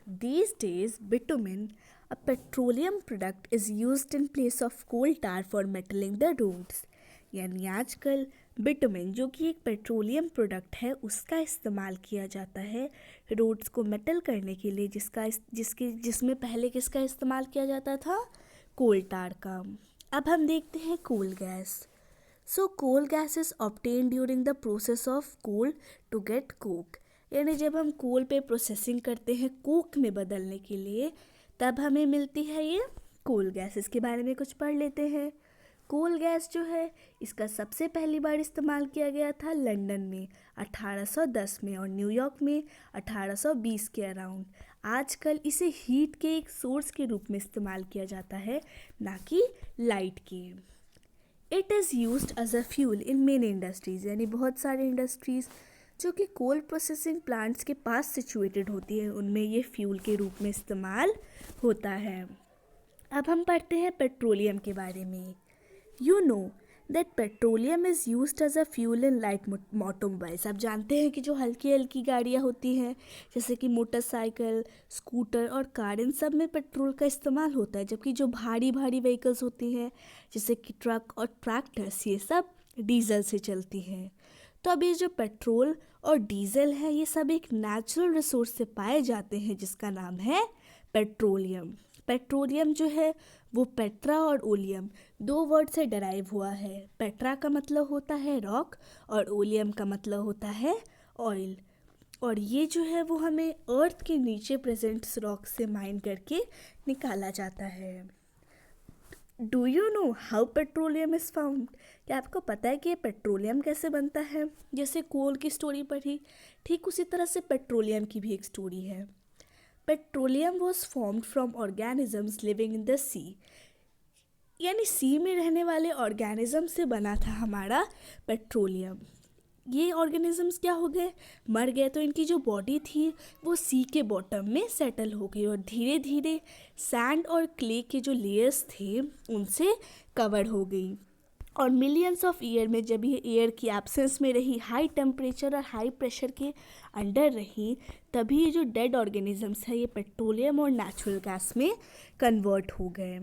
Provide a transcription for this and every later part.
These days, bitumen, a petroleum product, is used in place of coal tar for metaling the roads. यानी आजकल bitumen जो कि एक petroleum product है उसका इस्तेमाल किया जाता है रोड्स को मेटल करने के लिए जिसमें पहले किसका इस्तेमाल किया जाता था, कोल टार का। अब हम देखते हैं coal gas. So coal gas is obtain during the process of coal to get coke. यानी जब हम कोल पे प्रोसेसिंग करते हैं कोक में बदलने के लिए तब हमें मिलती है ये कोल गैस। इसके बारे में कुछ पढ़ लेते हैं। कोल गैस जो है इसका सबसे पहली बार इस्तेमाल किया गया था लंदन में 1810 में और न्यूयॉर्क में 1820 के अराउंड। आजकल इसे हीट के एक सोर्स के रूप में इस्तेमाल किया जाता है, ना कि लाइट के। It is used as a fuel in many industries. यानी बहुत सारे इंडस्ट्रीज़ जो कि कोल प्रोसेसिंग प्लांट्स के पास सिचुएटेड होती है उनमें ये फ्यूल के रूप में इस्तेमाल होता है। अब हम पढ़ते हैं पेट्रोलियम के बारे में। You know that petroleum is used as a fuel in light automobiles. आप जानते हैं कि जो हल्की हल्की गाड़ियाँ होती हैं जैसे कि मोटरसाइकिल, स्कूटर और कार, इन सब में पेट्रोल का इस्तेमाल होता है, जबकि जो भारी भारी व्हीकल्स होती हैं जैसे कि ट्रक और ट्रैक्टर्स ये सब डीजल से चलती हैं। तो अब ये जो पेट्रोल और डीजल है ये सब एक नेचुरल रिसोर्स से पाए जाते हैं जिसका नाम है पेट्रोलियम। पेट्रोलियम जो है वो पेट्रा और ओलियम दो वर्ड से डराइव हुआ है। पेट्रा का मतलब होता है रॉक और ओलियम का मतलब होता है ऑयल। और ये जो है वो हमें अर्थ के नीचे प्रेजेंट रॉक से माइन करके निकाला जाता है। Do you know how petroleum is found? क्या आपको पता है कि ये पेट्रोलियम कैसे बनता है? जैसे कोल की स्टोरी पढ़ी, ठीक उसी तरह से पेट्रोलियम की भी एक स्टोरी है। Petroleum was formed from organisms living in the sea. यानी सी में रहने वाले ऑर्गेनिज्म से बना था हमारा पेट्रोलियम। ये ऑर्गेनिजम्स क्या हो गए, मर गए, तो इनकी जो बॉडी थी वो सी के बॉटम में सेटल हो गई और धीरे धीरे सैंड और क्ले के जो लेयर्स थे उनसे कवर हो गई। और मिलियंस ऑफ ईयर में जब ये एयर की एब्सेंस में रही, हाई टेम्परेचर और हाई प्रेशर के अंडर रही, तभी ये जो डेड ऑर्गेनिजम्स है ये पेट्रोलियम और नेचुरल गैस में कन्वर्ट हो गए।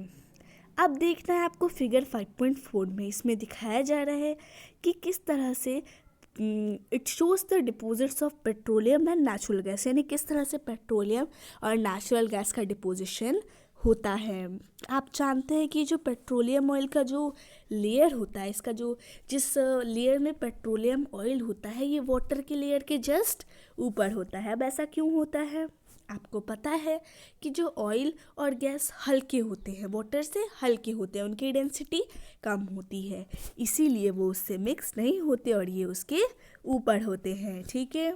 अब देखना है आपको फिगर 5.4 में। इसमें दिखाया जा रहा है कि किस तरह से it shows the deposits of petroleum and natural gas. यानी किस तरह से पेट्रोलियम और नेचुरल गैस का डिपोजिशन होता है। आप जानते हैं कि जो पेट्रोलियम ऑयल का जो लेयर होता है, इसका जो जिस लेयर में पेट्रोलियम ऑयल होता है ये वाटर के लेयर के जस्ट ऊपर होता है। अब ऐसा क्यों होता है? आपको पता है कि जो ऑयल और गैस हल्के होते हैं, वाटर से हल्के होते हैं, उनकी डेंसिटी कम होती है, इसीलिए वो उससे मिक्स नहीं होते और ये उसके ऊपर होते हैं। ठीक है।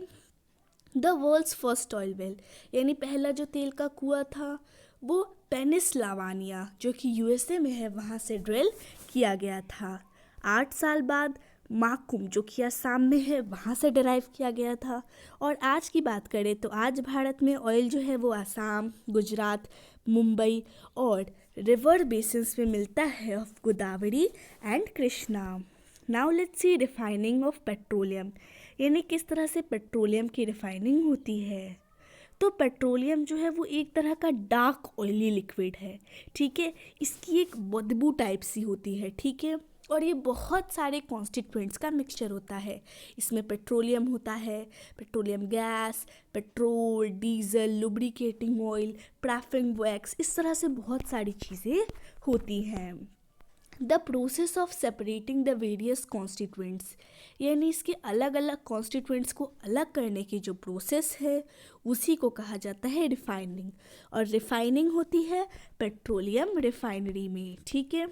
The world's first oil well, यानी पहला जो तेल का कुआं था वो पेनिसलावानिया जो कि यूएसए में है वहाँ से ड्रिल किया गया था। 8 साल बाद माकुम जो कि असम में है वहाँ से डराइव किया गया था। और आज की बात करें तो आज भारत में ऑयल जो है वो असम, गुजरात, मुंबई और रिवर बेसिन्स में मिलता है of Godavari and Krishna. Now let's C refining of petroleum, यानी किस तरह से पेट्रोलियम की रिफाइनिंग होती है। तो पेट्रोलियम जो है वो एक तरह का डार्क ऑयली लिक्विड है। ठीक है, इसकी एक बदबू टाइप सी होती है। ठीक है, और ये बहुत सारे कॉन्स्टिट्यूएंट्स का मिक्सचर होता है। इसमें पेट्रोलियम होता है, petroleum gas, petrol, diesel, lubricating oil, paraffin wax, इस तरह से बहुत सारी चीज़ें होती हैं। The process of separating the various constituents, यानी इसके अलग अलग कॉन्स्टिट्यूएंट्स को अलग करने की जो प्रोसेस है उसी को कहा जाता है रिफाइनिंग। और रिफाइनिंग होती है पेट्रोलियम रिफाइनरी में। ठीक है।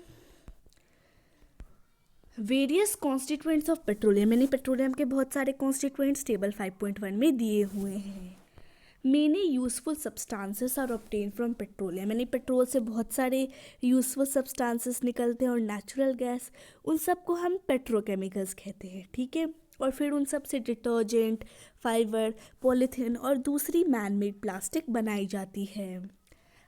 वेरियस कॉन्स्टिट्यूएंट्स ऑफ पेट्रोलियम, यानी पेट्रोलियम के बहुत सारे कॉन्स्टिट्यूएंट्स टेबल 5.1 में दिए हुए हैं। Many useful substances are obtain from petroleum, यानी पेट्रोल से बहुत सारे यूज़फुल सब्सटेंसेस निकलते हैं और नेचुरल गैस, उन सब को हम पेट्रोकेमिकल्स कहते हैं। ठीक है, और फिर उन सब से डिटर्जेंट, फाइबर, पॉलीथीन और दूसरी मैन मेड प्लास्टिक बनाई जाती है।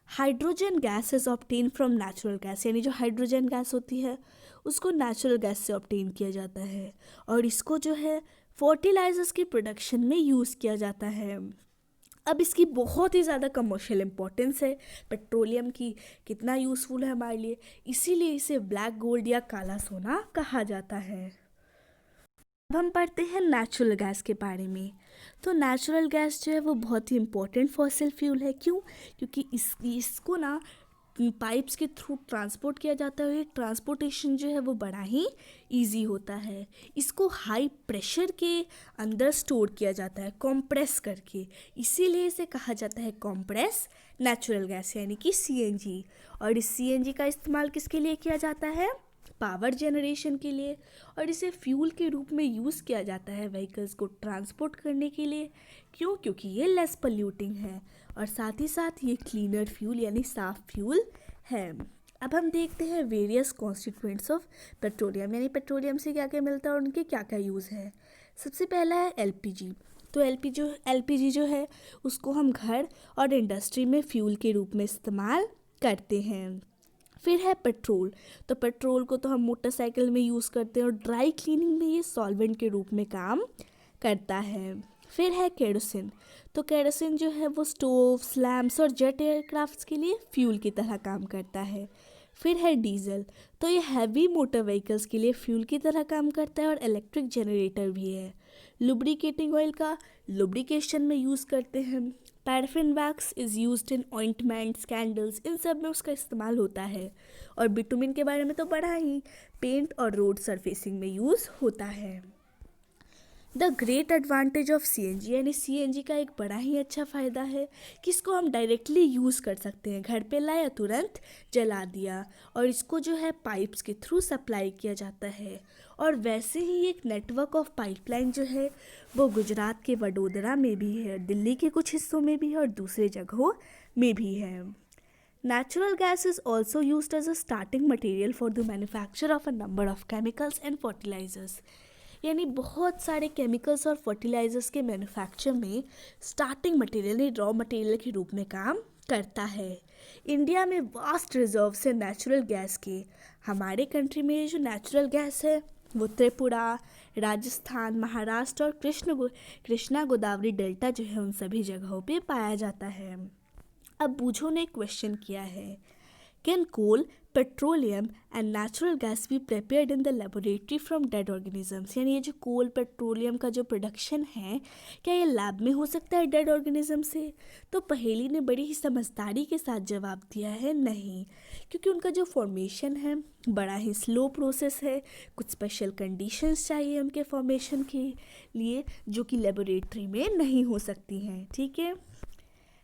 Hydrogen gas is obtain from natural gas, यानी जो हाइड्रोजन गैस होती है उसको नेचुरल गैस से ऑब्टेन किया जाता है और इसको जो है फर्टिलाइजर्स के प्रोडक्शन में यूज़ किया जाता है। अब इसकी बहुत ही ज़्यादा कमर्शियल इम्पोर्टेंस है। पेट्रोलियम की कितना यूज़फुल है हमारे लिए, इसीलिए इसे ब्लैक गोल्ड या काला सोना कहा जाता है। अब हम पढ़ते हैं नेचुरल गैस के बारे में। तो नेचुरल गैस जो है वो बहुत ही इम्पोर्टेंट फॉसिल फ्यूल है। क्यों? क्योंकि इसको ना पाइप्स के थ्रू ट्रांसपोर्ट किया जाता है। ट्रांसपोर्टेशन जो है वो बड़ा ही इजी होता है। इसको हाई प्रेशर के अंदर स्टोर किया जाता है कंप्रेस करके, इसीलिए इसे कहा जाता है कंप्रेस नेचुरल गैस यानी कि सीएनजी। और इस सीएनजी का इस्तेमाल किसके लिए किया जाता है? पावर जनरेशन के लिए। और इसे फ्यूल के रूप में यूज़ किया जाता है व्हीकल्स को ट्रांसपोर्ट करने के लिए। क्यों? क्योंकि ये लेस पोल्यूटिंग है और साथ ही साथ ये क्लीनर फ्यूल यानी साफ फ्यूल है। अब हम देखते हैं वेरियस कॉन्स्टिट्यूएंट्स ऑफ पेट्रोलियम, यानी पेट्रोलियम से क्या क्या मिलता है और उनके क्या क्या यूज़ है। सबसे पहला है एलपीजी। तो एलपीजी जो है उसको हम घर और इंडस्ट्री में फ्यूल के रूप में इस्तेमाल करते हैं। फिर है पेट्रोल। तो पेट्रोल को तो हम मोटरसाइकिल में यूज़ करते हैं और ड्राई क्लीनिंग में ये सॉल्वेंट के रूप में काम करता है। फिर है केरोसिन। तो केरोसिन जो है वो स्टोव्स, लैम्प्स और जेट एयरक्राफ्ट्स के लिए फ्यूल की तरह काम करता है। फिर है डीजल। तो ये हैवी मोटर व्हीकल्स के लिए फ्यूल की तरह काम करता है और इलेक्ट्रिक जनरेटर भी है। लुब्रिकेटिंग ऑयल का लुब्रिकेशन में यूज़ करते हैं। Paraffin wax is used in ointments, candles, इन सब में उसका इस्तेमाल होता है। और बिटुमिन के बारे में तो पढ़ा ही, पेंट और रोड सरफेसिंग में यूज़ होता है। The great advantage of CNG, यानी सीएनजी का एक बड़ा ही अच्छा फ़ायदा है कि इसको हम डायरेक्टली यूज़ कर सकते हैं। घर पे लाया, तुरंत जला दिया, और इसको जो है पाइप्स के थ्रू सप्लाई किया जाता है। और वैसे ही एक नेटवर्क ऑफ पाइपलाइन जो है वो गुजरात के वडोदरा में भी है, दिल्ली के कुछ हिस्सों में भी है और दूसरे जगहों में भी है। Natural gas is also used as a starting material for the manufacture of a number of chemicals and fertilizers. यानी बहुत सारे केमिकल्स और फर्टिलाइजर्स के मैन्युफैक्चर में स्टार्टिंग मटेरियल यानी रॉ मटेरियल के रूप में काम करता है। इंडिया में वास्ट रिजर्व्स है नेचुरल गैस के। हमारे कंट्री में ये जो नेचुरल गैस है वो त्रिपुरा, राजस्थान, महाराष्ट्र और कृष्णा गोदावरी डेल्टा जो है उन सभी जगहों पे पाया जाता है। अब बूझो ने क्वेश्चन किया है, can coal, petroleum and natural gas be prepared in the laboratory from dead organisms. यानी ये जो कोल पेट्रोलियम का जो प्रोडक्शन है क्या ये लैब में हो सकता है डेड ऑर्गेनिज्म से? तो पहेली ने बड़ी ही समझदारी के साथ जवाब दिया है नहीं, क्योंकि उनका जो फॉर्मेशन है बड़ा ही स्लो प्रोसेस है। कुछ स्पेशल कंडीशंस चाहिए उनके फॉर्मेशन के लिए जो कि लेबोरेटरी में नहीं हो सकती हैं। ठीक है,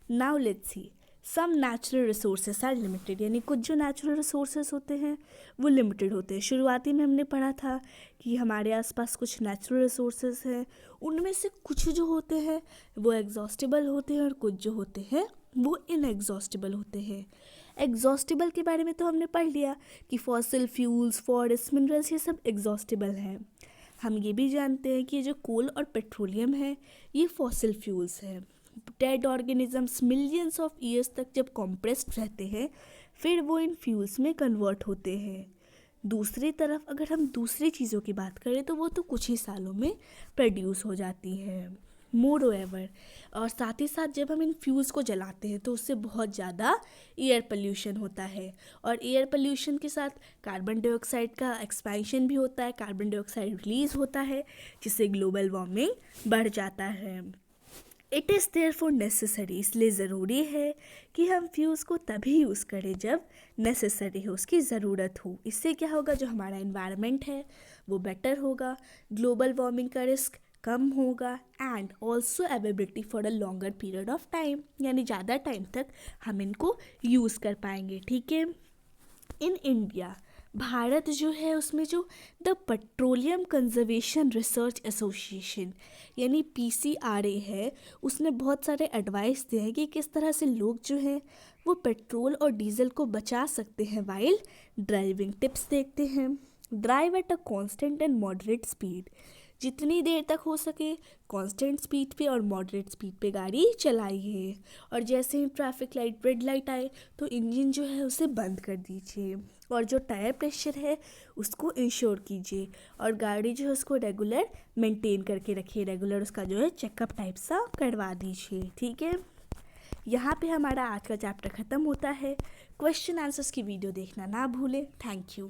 now let's see some natural resources are limited. यानी कुछ जो नेचुरल रिसोर्सेस होते हैं वो लिमिटेड होते हैं। शुरुआती में हमने पढ़ा था कि हमारे आसपास कुछ नेचुरल रिसोर्सेस हैं, उनमें से कुछ जो होते हैं वो एग्जॉस्टिबल होते हैं और कुछ जो होते हैं वो इनएग्जॉस्टिबल होते हैं। एग्जॉस्टिबल के बारे में तो हमने पढ़ लिया कि फॉसिल फ्यूल्स, फॉरेस्ट, मिनरल्स ये सब एग्जॉस्टिबल हैं। हम ये भी जानते हैं कि ये जो कोल और पेट्रोलियम है ये फॉसिल फ्यूल्स हैं। Dead organisms millions of years तक जब कॉम्प्रेस्ड रहते हैं फिर वो इन फ्यूल्स में कन्वर्ट होते हैं। दूसरी तरफ अगर हम दूसरी चीज़ों की बात करें तो वो तो कुछ ही सालों में प्रोड्यूस हो जाती हैं। मोर एवर, और साथ ही साथ जब हम इन फ्यूल्स को जलाते हैं तो उससे बहुत ज़्यादा एयर पोल्यूशन होता है, और एयर पोल्यूशन के साथ कार्बन डाइऑक्साइड का एक्सपेंशन भी होता है, कार्बन डाइऑक्साइड रिलीज होता है जिससे ग्लोबल वार्मिंग बढ़ जाता है। इट इज़ देयरफॉर नेसेसरी, इसलिए ज़रूरी है कि हम फ्यूल्स को तभी यूज़ करें जब नेसेसरी हो, उसकी ज़रूरत हो। इससे क्या होगा, जो हमारा एनवायरनमेंट है वो बेटर होगा, ग्लोबल वार्मिंग का रिस्क कम होगा, and also availability for a longer period of time, यानी ज़्यादा टाइम तक हम इनको यूज़ कर पाएंगे। ठीक है, इन इंडिया, भारत जो है उसमें जो the petroleum conservation research association यानी PCRA है, उसने बहुत सारे एडवाइस दिए हैं कि किस तरह से लोग जो हैं वो पेट्रोल और डीजल को बचा सकते हैं वाइल ड्राइविंग। टिप्स देखते हैं। Drive at a constant and moderate speed, जितनी देर तक हो सके कांस्टेंट स्पीड पे और मॉडरेट स्पीड पे गाड़ी चलाइए, और जैसे ही ट्रैफिक लाइट, रेड लाइट आए तो इंजन जो है उसे बंद कर दीजिए, और जो टायर प्रेशर है उसको इंश्योर कीजिए, और गाड़ी जो है उसको रेगुलर मेंटेन करके रखिए, रेगुलर उसका जो है चेकअप टाइप सा करवा दीजिए। ठीक है। यहाँ पे हमारा आज का चैप्टर ख़त्म होता है। क्वेश्चन आंसर्स की वीडियो देखना ना भूलें। Thank you.